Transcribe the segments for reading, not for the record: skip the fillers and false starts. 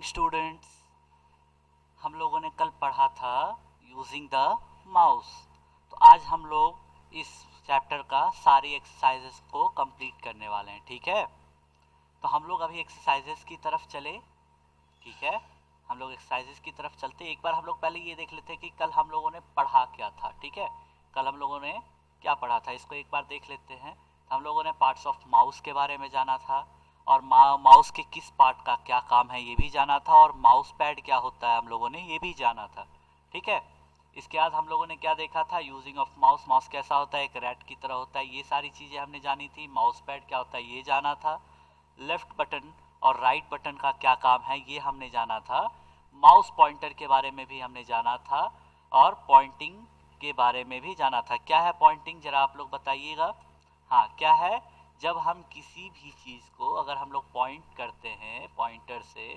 Students, हम लोगों ने कल पढ़ा था यूजिंग द माउस। तो आज हम लोग इस चैप्टर का सारी एक्सरसाइजेस को कंप्लीट करने वाले हैं। ठीक है, तो हम लोग अभी एक्सरसाइजेस की तरफ चले। ठीक है, हम लोग एक्सरसाइजेस की तरफ चलते। एक बार हम लोग पहले ये देख लेते हैं कि कल हम लोगों ने पढ़ा क्या था। ठीक है, कल हम लोगों ने क्या पढ़ा था, इसको एक बार देख लेते हैं। हम लोगों ने पार्ट्स ऑफ माउस के बारे में जाना था, और माउस के किस पार्ट का क्या काम है ये भी जाना था, और माउस पैड क्या होता है हम लोगों ने ये भी जाना था। ठीक है, इसके बाद हम लोगों ने क्या देखा था, यूजिंग ऑफ माउस, माउस कैसा होता है, एक रैट की तरह होता है, ये सारी चीज़ें हमने जानी थी। माउस पैड क्या होता है ये जाना था। लेफ्ट बटन और राइट बटन का क्या काम है ये हमने जाना था। माउस पॉइंटर के बारे में भी हमने जाना था, और पॉइंटिंग के बारे में भी जाना था। क्या है पॉइंटिंग, जरा आप लोग बताइएगा। हाँ, क्या है, जब हम किसी भी चीज़ को अगर हम लोग पॉइंट करते हैं पॉइंटर से,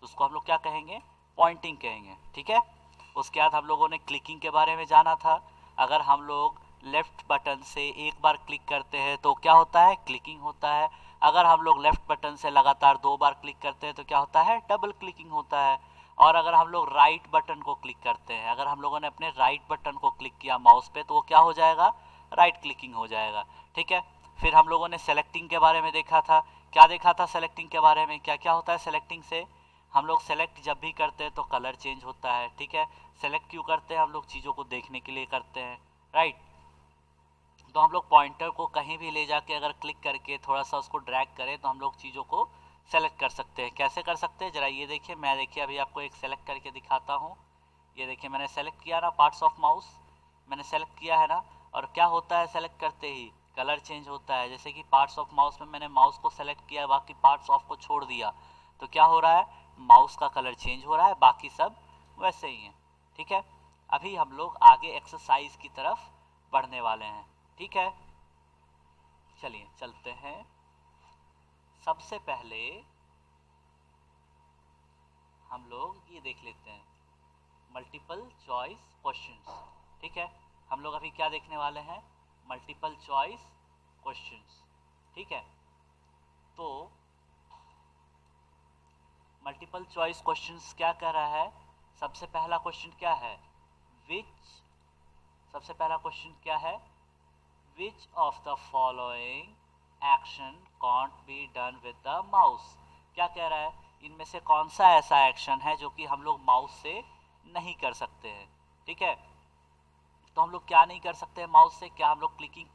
तो उसको हम लोग क्या कहेंगे, पॉइंटिंग कहेंगे। ठीक है, उसके बाद हम लोगों ने क्लिकिंग के बारे में जाना था। अगर हम लोग लेफ्ट बटन से एक बार क्लिक करते हैं तो क्या होता है, क्लिकिंग होता है। अगर हम लोग लेफ्ट बटन से लगातार 2 बार क्लिक करते हैं तो क्या होता है, डबल क्लिकिंग होता है। और अगर हम लोग राइट बटन को क्लिक करते हैं, अगर हम लोगों ने अपने राइट बटन को क्लिक किया माउस पे, तो वो क्या हो जाएगा, राइट क्लिकिंग हो जाएगा। ठीक है, फिर हम लोगों ने सेलेक्टिंग के बारे में देखा था। क्या देखा था सेलेक्टिंग के बारे में, क्या क्या होता है सेलेक्टिंग से। हम लोग सेलेक्ट जब भी करते हैं तो कलर चेंज होता है। ठीक है, सेलेक्ट क्यों करते हैं, हम लोग चीज़ों को देखने के लिए करते हैं, राइट। तो हम लोग पॉइंटर को कहीं भी ले जाके अगर क्लिक करके थोड़ा सा उसको ड्रैग करें तो हम लोग चीज़ों को सेलेक्ट कर सकते हैं। कैसे कर सकते हैं, ज़रा ये देखिए, मैं देखिए अभी आपको एक सेलेक्ट करके दिखाता हूँ। ये देखिए मैंने सेलेक्ट किया ना, पार्ट्स ऑफ माउस मैंने सेलेक्ट किया है ना, और क्या होता है सेलेक्ट करते ही कलर चेंज होता है। जैसे कि पार्ट्स ऑफ माउस में मैंने माउस को सेलेक्ट किया, बाकी पार्ट्स ऑफ को छोड़ दिया, तो क्या हो रहा है, माउस का कलर चेंज हो रहा है, बाकी सब वैसे ही हैं। ठीक है, अभी हम लोग आगे एक्सरसाइज की तरफ बढ़ने वाले हैं। ठीक है, चलिए चलते हैं। सबसे पहले हम लोग ये देख लेते हैं, मल्टीपल चॉइस क्वेश्चंस। ठीक है, हम लोग अभी क्या देखने वाले हैं, मल्टीपल चॉइस क्वेश्चंस। ठीक है, तो मल्टीपल चॉइस क्वेश्चंस क्या कह रहा है, सबसे पहला क्वेश्चन क्या है, विच, सबसे पहला क्वेश्चन क्या है, which of the following action can't be done with the mouse. क्या कह रहा है, इनमें से कौन सा ऐसा एक्शन है जो कि हम लोग माउस से नहीं कर सकते हैं। ठीक है, तो हम लोग क्या नहीं कर सकते हैं माउस से, क्या हम लोग क्लिकिंग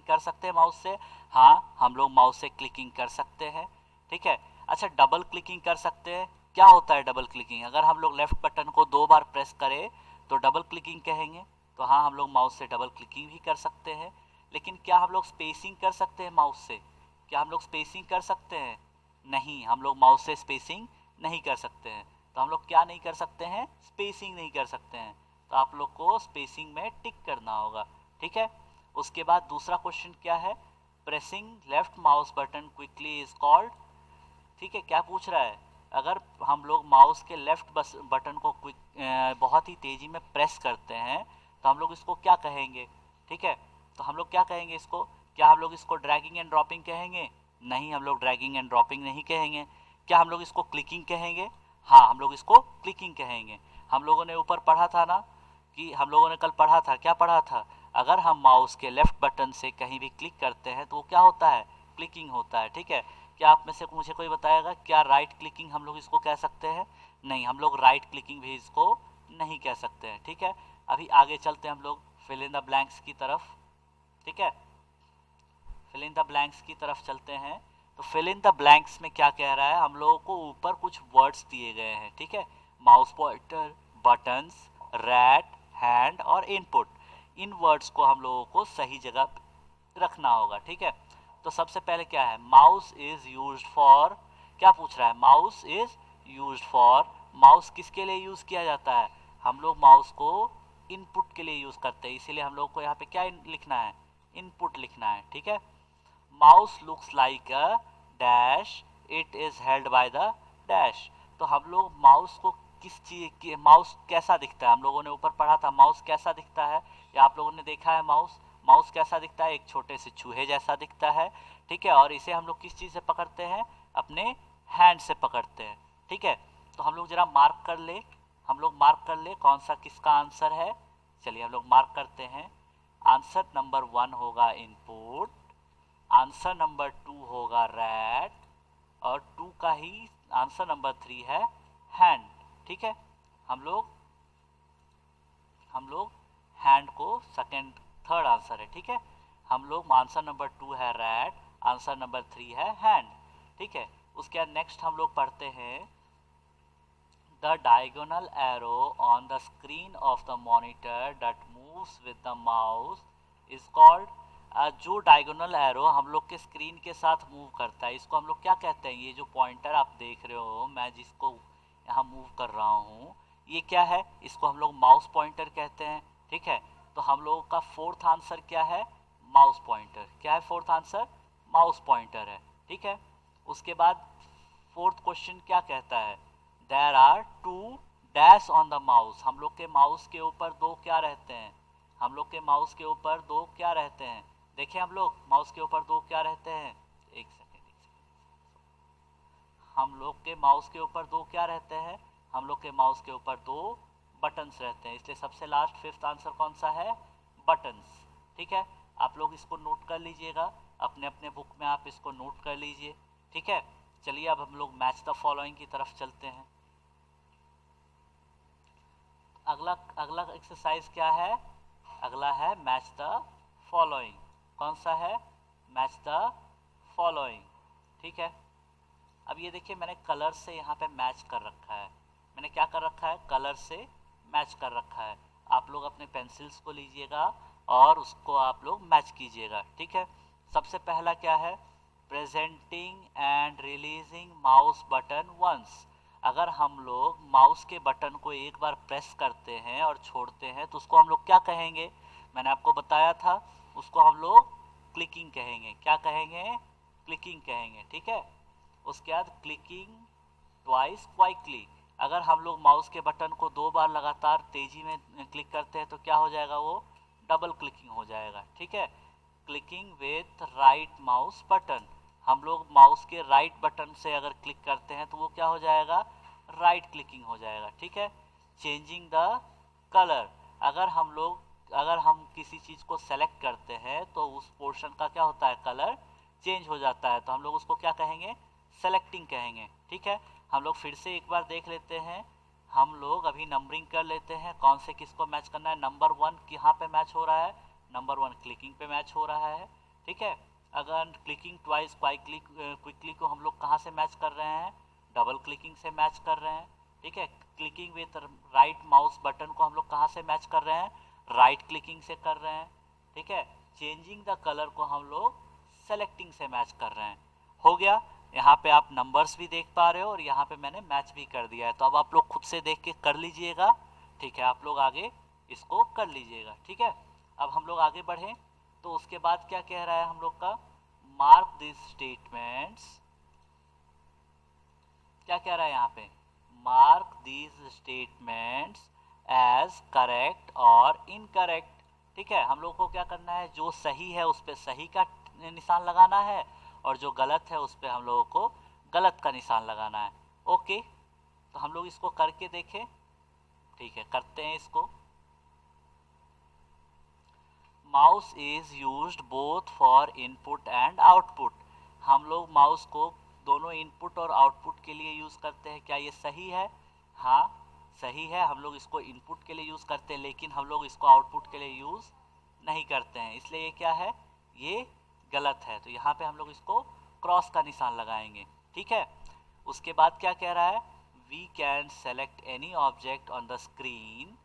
कर सकते हैं माउस से। हाँ, हम लोग माउस से क्लिकिंग कर सकते हैं। ठीक है, अच्छा डबल क्लिकिंग कर सकते हैं। क्या होता है डबल क्लिकिंग, अगर हम लोग लेफ्ट बटन को 2 बार प्रेस करें तो डबल क्लिकिंग कहेंगे। तो हाँ, हम लोग माउस से डबल क्लिकिंग भी कर सकते हैं। लेकिन क्या हम लोग स्पेसिंग कर सकते हैं माउस से, क्या हम लोग स्पेसिंग कर सकते हैं, नहीं, हम लोग माउस से स्पेसिंग नहीं कर सकते हैं। तो हम लोग क्या नहीं कर सकते हैं, स्पेसिंग नहीं कर सकते हैं। तो आप लोग को स्पेसिंग में टिक करना होगा। ठीक है, उसके बाद दूसरा क्वेश्चन क्या है, pressing left mouse button quickly is called. ठीक है, क्या पूछ रहा है, अगर हम लोग माउस के लेफ्ट बटन को बहुत ही तेजी में प्रेस करते हैं तो हम लोग इसको क्या कहेंगे। ठीक है, तो हम लोग क्या कहेंगे इसको, क्या हम लोग इसको ड्रैगिंग एंड ड्रॉपिंग कहेंगे, नहीं, हम लोग ड्रैगिंग एंड ड्रॉपिंग नहीं कहेंगे। क्या हम लोग इसको क्लिकिंग कहेंगे, हाँ, हम लोग इसको क्लिकिंग कहेंगे। हम लोगों ने ऊपर पढ़ा था ना, कि हम लोगों ने कल पढ़ा था, क्या पढ़ा था, अगर हम माउस के लेफ्ट बटन से कहीं भी क्लिक करते हैं तो वो क्या होता है, क्लिकिंग होता है। ठीक है, क्या आप में से मुझे कोई बताएगा, क्या राइट क्लिकिंग हम लोग इसको कह सकते हैं, नहीं, हम लोग राइट क्लिकिंग भी इसको नहीं कह सकते हैं। ठीक है, अभी आगे चलते हैं हम लोग फिल इन द ब्लैंक्स की तरफ। ठीक है, फिल इन द ब्लैंक्स की तरफ चलते हैं। तो फिल इन द ब्लैंक्स में क्या कह रहा है, हम लोगों को ऊपर कुछ वर्ड्स दिए गए हैं। ठीक है, mouse pointer, buttons, rat, hand और इनपुट, इन वर्ड्स को हम लोगों को सही जगह रखना होगा। ठीक है, तो सबसे पहले क्या है, माउस इज यूज्ड फॉर, क्या पूछ रहा है, mouse is used for, mouse किसके लिए यूज किया जाता है, हम लोग माउस को इनपुट के लिए यूज करते हैं, इसीलिए हम लोग को यहाँ पे क्या लिखना है, इनपुट लिखना है। ठीक है, mouse looks like a dash, it is held by the dash. तो हम लोग माउस को किस चीज की, माउस कैसा दिखता है, हम लोगों ने ऊपर पढ़ा था माउस कैसा दिखता है, या आप लोगों ने देखा है माउस, माउस कैसा दिखता है, एक छोटे से चूहे जैसा दिखता है। ठीक है, और इसे हम लोग किस चीज से पकड़ते हैं, अपने हैंड से पकड़ते हैं। ठीक है, तो हम लोग जरा मार्क कर ले, हम लोग मार्क कर ले कौन सा किसका आंसर है। चलिए हम लोग मार्क करते हैं। आंसर नंबर 1 होगा इनपुट, आंसर नंबर 2 होगा रैट, और 2 का ही आंसर नंबर 3 है हैंड। ठीक है, हम लोग हैंड को सेकंड थर्ड आंसर है। ठीक है, हम लोग आंसर नंबर 2 है रैट, आंसर नंबर 3 है हैंड। ठीक है, उसके बाद नेक्स्ट हम लोग पढ़ते हैं the diagonal arrow on the screen of the monitor that moves with the mouse is called. जो डायगोनल एरो हम लोग के स्क्रीन के साथ मूव करता है, इसको हम लोग क्या कहते हैं? ये जो पॉइंटर आप देख रहे हो, मैं जिसको यहाँ मूव कर रहा हूँ, ये क्या है? इसको हम लोग माउस पॉइंटर कहते हैं। ठीक है, तो हम लोगों का फोर्थ आंसर क्या है? Mouse pointer. क्या है फोर्थ आंसर? माउस पॉइंटर है। ठीक है, उसके बाद फोर्थ क्वेश्चन क्या कहता है? There are 2 dash on the mouse. हम लोग के माउस के ऊपर 2 क्या रहते हैं? हम लोग के माउस के ऊपर 2 क्या रहते हैं? देखिए हम लोग माउस के ऊपर 2 क्या रहते हैं? एक सेकेंड, हम लोग के माउस के ऊपर 2 क्या रहते हैं? हम लोग के माउस के ऊपर 2 बटन्स रहते हैं, इसलिए सबसे लास्ट फिफ्थ आंसर कौन सा है? बटन्स। ठीक है, आप लोग इसको नोट कर लीजिएगा, अपने अपने बुक में आप इसको नोट कर लीजिए। ठीक है, चलिए अब हम लोग मैच द फॉलोइंग की तरफ चलते हैं। अगला अगला एक्सरसाइज क्या है? अगला है मैच द फॉलोइंग। कौन सा है? Match the following. ठीक है, अब ये देखिए मैंने कलर से यहाँ पे मैच कर रखा है। मैंने क्या कर रखा है? कलर से मैच कर रखा है। आप लोग अपने पेंसिल्स को लीजिएगा और उसको आप लोग मैच कीजिएगा। ठीक है, सबसे पहला क्या है? Presenting and releasing mouse button once. अगर हम लोग माउस के बटन को एक बार प्रेस करते हैं और छोड़ते हैं तो उसको हम लोग क्या कहेंगे? मैंने आपको बताया था, उसको हम लोग क्लिकिंग कहेंगे। क्या कहेंगे? क्लिकिंग कहेंगे। ठीक है, उसके बाद क्लिकिंग ट्वाइस क्वाइकली। अगर हम लोग माउस के बटन को 2 बार लगातार तेजी में क्लिक करते हैं तो क्या हो जाएगा? वो डबल क्लिकिंग हो जाएगा। ठीक है, clicking with right mouse button. हम लोग माउस के राइट बटन से अगर क्लिक करते हैं तो वो क्या हो जाएगा? राइट क्लिकिंग हो जाएगा। ठीक है, चेंजिंग द कलर। अगर हम किसी चीज को सेलेक्ट करते हैं तो उस पोर्शन का क्या होता है? कलर चेंज हो जाता है, तो हम लोग उसको क्या कहेंगे? सेलेक्टिंग कहेंगे। ठीक है, हम लोग फिर से एक बार देख लेते हैं। हम लोग अभी नंबरिंग कर लेते हैं, कौन से किसको मैच करना है। नंबर 1 यहाँ पे मैच हो रहा है, नंबर 1 क्लिकिंग पे मैच हो रहा है। ठीक है, अगर क्लिकिंग ट्वाइस क्विकली को हम लोग कहाँ से मैच कर रहे हैं? डबल क्लिकिंग से मैच कर रहे हैं। ठीक है, clicking with right mouse button को हम लोग कहाँ से मैच कर रहे हैं? राइट क्लिकिंग से कर रहे हैं। ठीक है, चेंजिंग द कलर को हम लोग सेलेक्टिंग से मैच कर रहे हैं। हो गया, यहाँ पे आप नंबर्स भी देख पा रहे हो और यहाँ पे मैंने मैच भी कर दिया है। तो अब आप लोग खुद से देख के कर लीजिएगा। ठीक है, आप लोग आगे इसको कर लीजिएगा। ठीक है, अब हम लोग आगे बढ़े तो उसके बाद क्या कह रहा है हम लोग का? Mark this statements. क्या कह रहा है यहाँ पे? Mark these statements as correct और इनकरेक्ट। ठीक है, हम लोग को क्या करना है? जो सही है उस पर सही का निशान लगाना है और जो गलत है उस पर हम लोगों को गलत का निशान लगाना है। ओके, तो हम लोग इसको करके देखें। ठीक है, करते हैं इसको। Mouse is used both for input and output. हम लोग माउस को दोनों इनपुट और आउटपुट के लिए यूज करते हैं। क्या ये सही है? हाँ सही है, हम लोग इसको इनपुट के लिए यूज करते हैं, लेकिन हम लोग इसको आउटपुट के लिए यूज नहीं करते हैं, इसलिए ये क्या है? ये गलत है। तो यहाँ पे हम लोग इसको क्रॉस का निशान लगाएंगे। ठीक है, उसके बाद क्या कह रहा है? We can select any object on the screen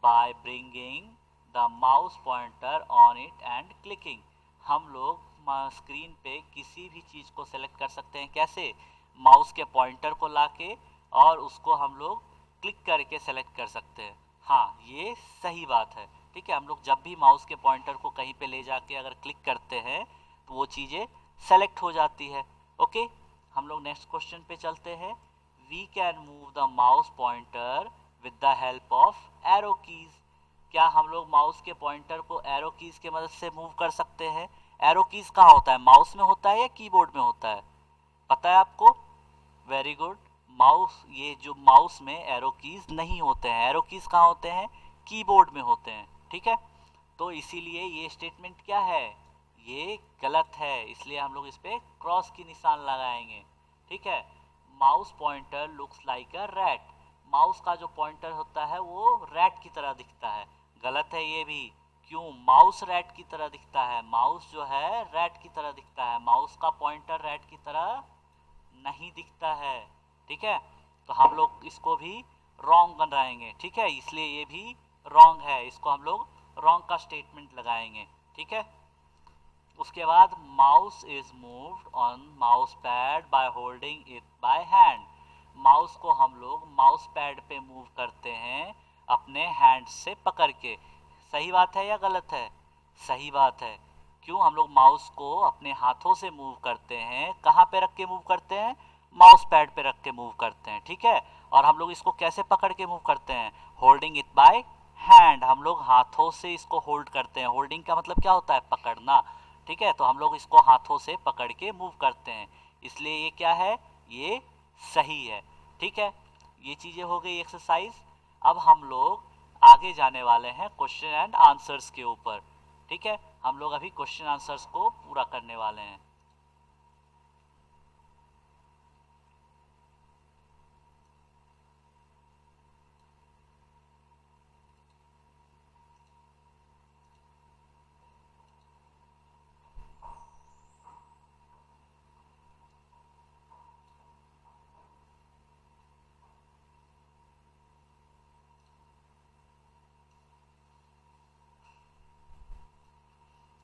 by bringing the mouse pointer on it and clicking. हम लोग स्क्रीन पे किसी भी चीज को सेलेक्ट कर सकते हैं। कैसे? माउस के पॉइंटर को लाके और उसको हम लोग क्लिक करके सेलेक्ट कर सकते हैं। हाँ, ये सही बात है। ठीक है, हम लोग जब भी माउस के पॉइंटर को कहीं पे ले जाके अगर क्लिक करते हैं तो वो चीजें सेलेक्ट हो जाती है। ओके, हम लोग नेक्स्ट क्वेश्चन पे चलते हैं। We can move the mouse pointer with the help of arrow keys. क्या हम लोग माउस के पॉइंटर को एरो कीज की मदद से मूव कर सकते हैं? एरो कीज कहाँ होता है? माउस में होता है या कीबोर्ड में होता है? पता है आपको? वेरी गुड, माउस, ये जो माउस में एरो कीज नहीं होते हैं, एरो कीज कहाँ होते हैं, कीबोर्ड में होते हैं, ठीक है। तो इसीलिए ये स्टेटमेंट क्या है, ये गलत है, इसलिए हम लोग इस पे क्रॉस की निशान लगाएंगे, ठीक है। Mouse pointer looks like a rat, mouse का जो पॉइंटर होता है वो रैट की तरह दिखता है, गलत है ये भी। क्यों, माउस रैट की तरह दिखता है, माउस जो है रैट की तरह दिखता है, माउस का पॉइंटर रैट की तरह नहीं दिखता है, ठीक है। तो हम लोग इसको भी रॉन्ग बनाएंगे, ठीक है, इसलिए ये भी रॉन्ग है, इसको हम लोग रॉन्ग का स्टेटमेंट लगाएंगे, ठीक है। उसके बाद mouse is moved on mouse pad by holding it by hand, mouse को हम लोग माउस पैड पे मूव करते हैं अपने हैंड से पकड़ के, सही बात है या गलत है, सही बात है। क्यों, हम लोग माउस को अपने हाथों से मूव करते हैं, कहाँ पे रख के मूव करते हैं, माउस पैड पे रख के मूव करते हैं, ठीक है। और हम लोग इसको कैसे पकड़ के मूव करते हैं, होल्डिंग इट बाय हैंड, हम लोग हाथों से इसको होल्ड करते हैं, होल्डिंग का मतलब क्या होता है, पकड़ना, ठीक है। तो हम लोग इसको हाथों से पकड़ के मूव करते हैं, इसलिए ये क्या है, ये सही है, ठीक है। ये चीजें हो गई एक्सरसाइज। अब हम लोग आगे जाने वाले हैं क्वेश्चन एंड आंसर्स के ऊपर, ठीक है। हम लोग अभी क्वेश्चन आंसर्स को पूरा करने वाले हैं।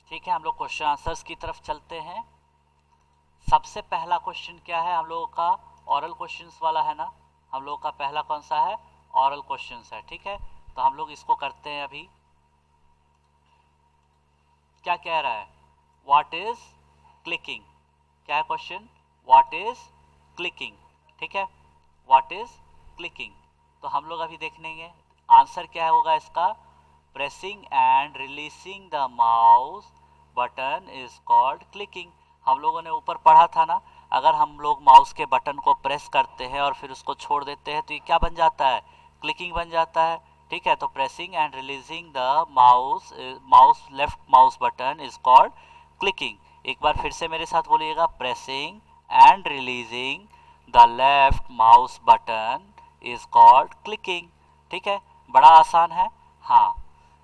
ठीक है, हम लोग क्वेश्चन आंसर्स की तरफ चलते हैं। सबसे पहला क्वेश्चन क्या है हम लोगों का, ऑरल क्वेश्चंस वाला है ना, हम लोगों का पहला कौन सा है, ऑरल क्वेश्चंस है, ठीक है। तो हम लोग इसको करते हैं अभी। क्या कह रहा है, व्हाट इज क्लिकिंग, क्या है क्वेश्चन, व्हाट इज क्लिकिंग, ठीक है, व्हाट इज क्लिकिंग। तो हम लोग अभी देखेंगे आंसर क्या होगा इसका, pressing and releasing the mouse button is called clicking. हम लोगों ने ऊपर पढ़ा था ना, अगर हम लोग माउस के बटन को प्रेस करते हैं और फिर उसको छोड़ देते हैं तो ये क्या बन जाता है, क्लिकिंग बन जाता है, ठीक है। तो pressing and releasing the mouse left mouse button is called clicking. एक बार फिर से मेरे साथ बोलिएगा, pressing and releasing the left mouse button is called clicking, ठीक है, बड़ा आसान है। हाँ,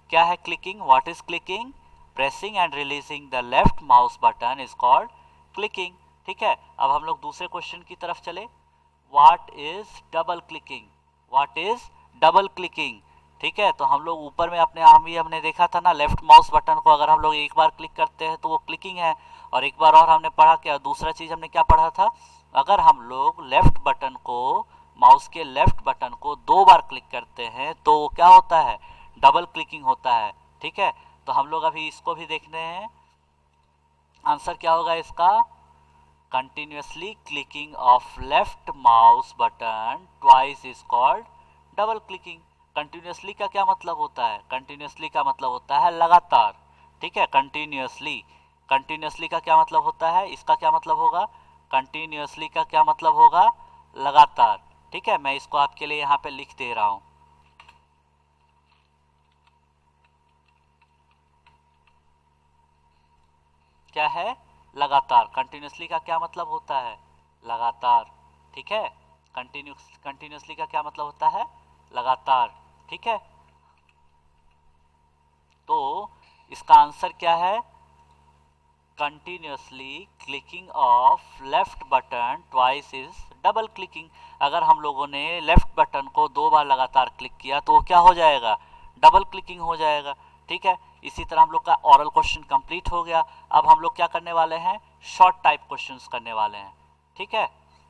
क्या है clicking, what is clicking, pressing and releasing the left mouse button is called clicking, ठीक है। अब हम लोग दूसरे क्वेश्चन की तरफ चले, what is double clicking, what is double clicking, ठीक है। तो हम लोग ऊपर में अपने हमने देखा था ना, लेफ्ट माउस बटन को अगर हम लोग एक बार क्लिक करते हैं तो वो क्लिकिंग है, और एक बार और हमने पढ़ा क्या, दूसरा चीज हमने क्या पढ़ा था, अगर हम लोग लेफ्ट बटन को, माउस के लेफ्ट बटन को दो बार क्लिक करते हैं तो क्या होता है, डबल क्लिकिंग होता है, ठीक है। तो हम लोग अभी इसको भी देखते हैं, आंसर क्या होगा इसका, continuously clicking of left mouse button twice is called double clicking. Continuously का क्या मतलब होता है, कंटिन्यूसली का मतलब होता है लगातार, ठीक है, कंटिन्यूसली, कंटिन्यूसली का क्या मतलब होता है, इसका क्या मतलब होगा, कंटिन्यूसली का क्या मतलब होगा, लगातार, ठीक है। मैं इसको आपके लिए यहाँ पे लिख दे रहा हूं, क्या है, लगातार, कंटिन्यूसली का क्या मतलब होता है, लगातार, ठीक है, कंटिन्यूसली का क्या मतलब होता है, लगातार, ठीक है। तो इसका आंसर क्या है, continuously clicking of left button twice is double clicking. अगर हम लोगों ने लेफ्ट बटन को दो बार लगातार क्लिक किया तो वो क्या हो जाएगा, डबल क्लिकिंग हो जाएगा, ठीक है। इसी तरह हम लोग का ऑरल क्वेश्चन कंप्लीट हो गया। अब हम लोग क्या करने वाले हैं, शॉर्ट टाइप क्वेश्चंस करने वाले हैं, ठीक है।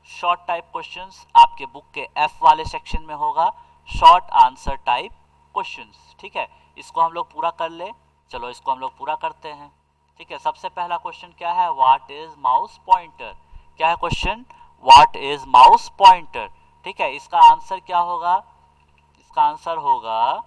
शॉर्ट टाइप क्वेश्चंस आपके बुक के एफ वाले सेक्शन में होगा, शॉर्ट आंसर टाइप क्वेश्चंस, ठीक है। इसको हम लोग पूरा कर ले, चलो इसको हम लोग पूरा करते हैं, ठीक है। सबसे पहला क्वेश्चन क्या है, व्हाट इज माउस पॉइंटर, क्या है question, what is mouse pointer, ठीक है। इसका आंसर क्या होगा, इसका आंसर होगा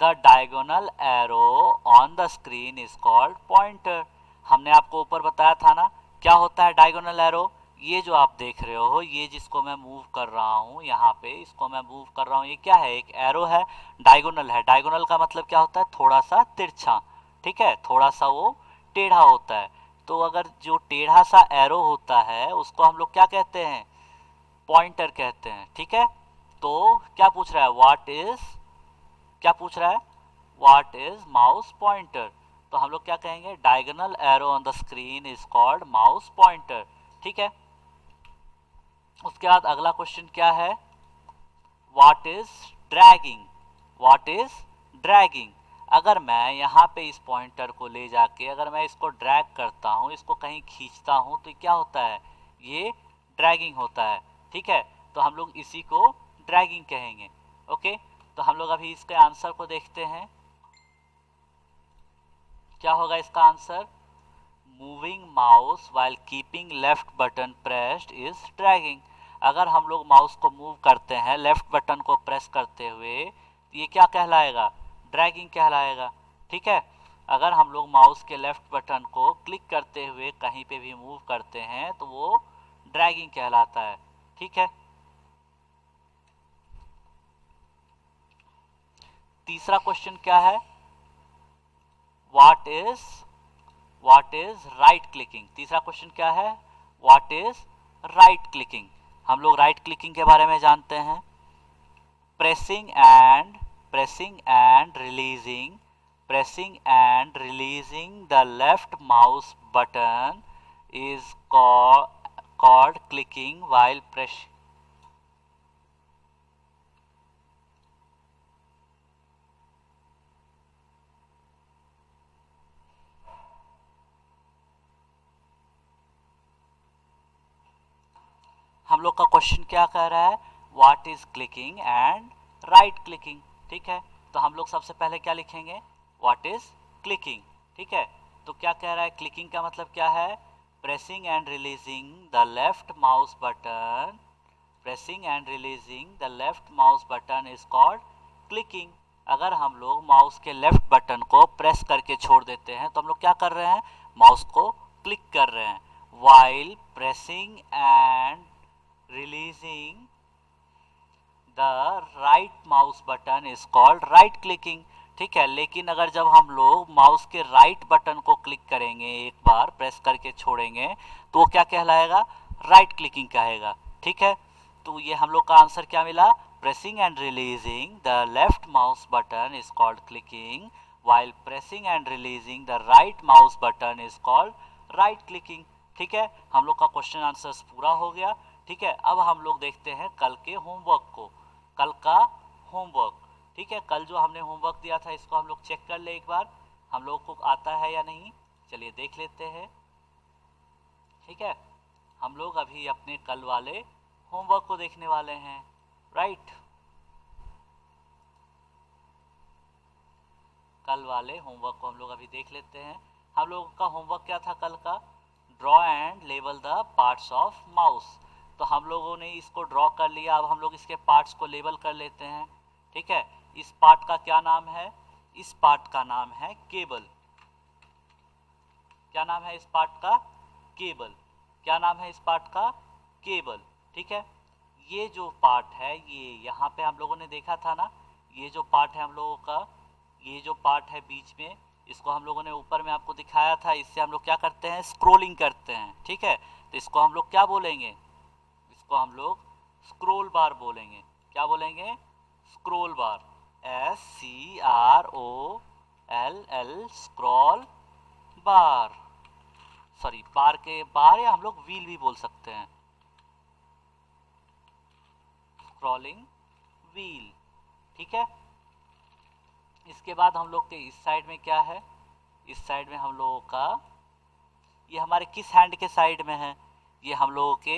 the diagonal arrow on the screen is called pointer. हमने आपको ऊपर बताया था ना, क्या होता है डायगोनल एरो, ये जो आप देख रहे हो, ये जिसको मैं मूव कर रहा हूँ यहाँ पे, इसको मैं मूव कर रहा हूँ, ये क्या है? एक एरो है, डायगोनल है। डायगोनल का मतलब क्या होता है? थोड़ा सा तिरछा, ठीक है, थोड़ा सा वो टेढ़ा होता है। तो अगर जो टेढ़ा सा एरो होता है उसको हम लोग क्या कहते हैं? पॉइंटर कहते हैं, ठीक है। तो क्या पूछ रहा है? व्हाट इज, क्या पूछ रहा है? What is mouse pointer? तो हम लोग क्या कहेंगे? Diagonal arrow on the screen is called mouse pointer, ठीक है। उसके बाद अगला क्वेश्चन क्या है? What is dragging? What is dragging? अगर मैं यहाँ पे इस पॉइंटर को ले जाके अगर मैं इसको ड्रैग करता हूँ, इसको कहीं खींचता हूँ, तो क्या होता है? ये ड्रैगिंग होता है, ठीक है। तो हम लोग इसी को ड्रैगिंग कहेंगे, ओके। तो हम लोग अभी इसके आंसर को देखते हैं, क्या होगा इसका answer? Moving mouse while keeping left button pressed is dragging. अगर हम लोग माउस को मूव करते हैं लेफ्ट बटन को प्रेस करते हुए, तो ये क्या कहलाएगा? ड्रैगिंग कहलाएगा, ठीक है। अगर हम लोग माउस के लेफ्ट बटन को क्लिक करते हुए कहीं पे भी मूव करते हैं तो वो ड्रैगिंग कहलाता है, ठीक है। तीसरा क्वेश्चन क्या है? What is, what is right clicking? तीसरा क्वेश्चन क्या है? What is right clicking? हम लोग राइट क्लिकिंग के बारे में जानते हैं। Pressing and, pressing and releasing, pressing and releasing the left mouse button is called clicking while press. हम लोग का क्वेश्चन क्या कह रहा है? What is clicking and right clicking, ठीक है। तो हम लोग सबसे पहले क्या लिखेंगे? व्हाट इज क्लिकिंग, ठीक है। तो क्या कह रहा है? क्लिकिंग का मतलब क्या है? Pressing and releasing the left mouse button, pressing and releasing the left mouse button is called clicking. अगर हम लोग माउस के लेफ्ट बटन को प्रेस करके छोड़ देते हैं तो हम लोग क्या कर रहे हैं? माउस को क्लिक कर रहे हैं। while pressing and releasing the right mouse button is called right clicking, ठीक है। लेकिन अगर जब हम लोग माउस के राइट बटन को क्लिक करेंगे, एक बार प्रेस करके छोड़ेंगे, तो वो क्या कहलाएगा? राइट क्लिकिंग कहेगा, ठीक है। तो ये हम लोग का आंसर क्या मिला? Pressing and releasing the left mouse button is called clicking while pressing and releasing the right mouse button is called right clicking, ठीक है। हम लोग का क्वेश्चन आंसर्स पूरा हो गया, ठीक है। अब हम लोग देखते हैं कल के होमवर्क को, कल का होमवर्क, ठीक है। कल जो हमने होमवर्क दिया था इसको हम लोग चेक कर ले एक बार, हम लोग को आता है या नहीं। चलिए देख लेते हैं, ठीक है। हम लोग अभी अपने कल वाले होमवर्क को देखने वाले हैं, राइट। कल वाले होमवर्क को हम लोग अभी देख लेते हैं। हम लोगों का होमवर्क क्या था कल का? Draw and label the parts of mouse. तो हम लोगों ने इसको ड्रॉ कर लिया, अब हम लोग इसके पार्ट्स को लेबल कर लेते हैं, ठीक है। इस पार्ट का क्या नाम है? इस पार्ट का नाम है केबल। क्या नाम है इस पार्ट का? केबल। क्या नाम है इस पार्ट का? केबल, ठीक है। ये जो पार्ट है, ये यहाँ पे हम लोगों ने देखा था ना, ये जो पार्ट है हम लोगों का, ये जो पार्ट है बीच में, इसको हम लोगों ने ऊपर में आपको दिखाया था। इससे हम लोग क्या करते हैं? स्क्रोलिंग करते हैं, ठीक है। तो इसको हम लोग क्या बोलेंगे? इसको हम लोग स्क्रोल बार बोलेंगे। क्या बोलेंगे? Scroll bar, SCROLL, scroll bar. Sorry, bar के बार, या हम लोग व्हील भी बोल सकते हैं, स्क्रॉलिंग व्हील, ठीक है। इसके बाद हम लोग के इस साइड में क्या है? इस साइड में हम लोगों का, ये हमारे किस हैंड के साइड में है? ये हम लोगों के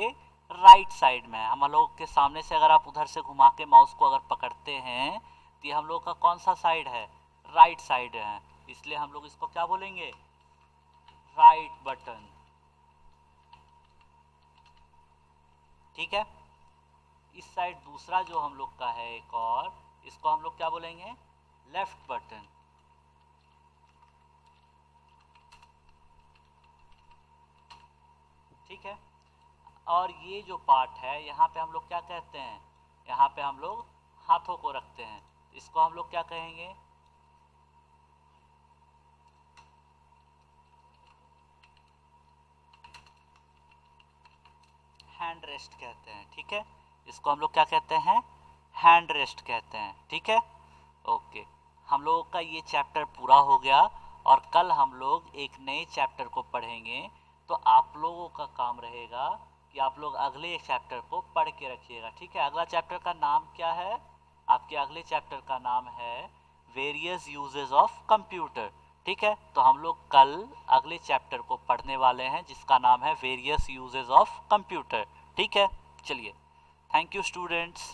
राइट साइड में है। हम लोगों के सामने से अगर आप उधर से घुमा के माउस को अगर पकड़ते हैं तो ये हम लोग का कौन सा साइड है? राइट साइड है। इसलिए हम लोग इसको क्या बोलेंगे? राइट बटन, ठीक है। इस साइड दूसरा जो हम लोग का है एक और, इसको हम लोग क्या बोलेंगे? लेफ्ट बटन, ठीक है। और ये जो पार्ट है यहाँ पे हम लोग क्या कहते हैं, यहाँ पे हम लोग हाथों को रखते हैं, इसको हम लोग क्या कहेंगे, हैंड रेस्ट कहते हैं। ठीक है, इसको हम लोग क्या कहते हैं, हैंड रेस्ट कहते हैं। ठीक है, ओके, हम लोगों का ये चैप्टर पूरा हो गया और कल हम लोग एक नए चैप्टर को पढ़ेंगे। तो आप लोगों का काम रहेगा कि आप लोग अगले चैप्टर को पढ़ के रखिएगा। ठीक है, अगला चैप्टर का नाम क्या है, आपके अगले चैप्टर का नाम है वेरियस यूजेस ऑफ कंप्यूटर। ठीक है, तो हम लोग कल अगले चैप्टर को पढ़ने वाले हैं जिसका नाम है वेरियस यूजेस ऑफ कंप्यूटर। ठीक है, चलिए, थैंक यू स्टूडेंट्स।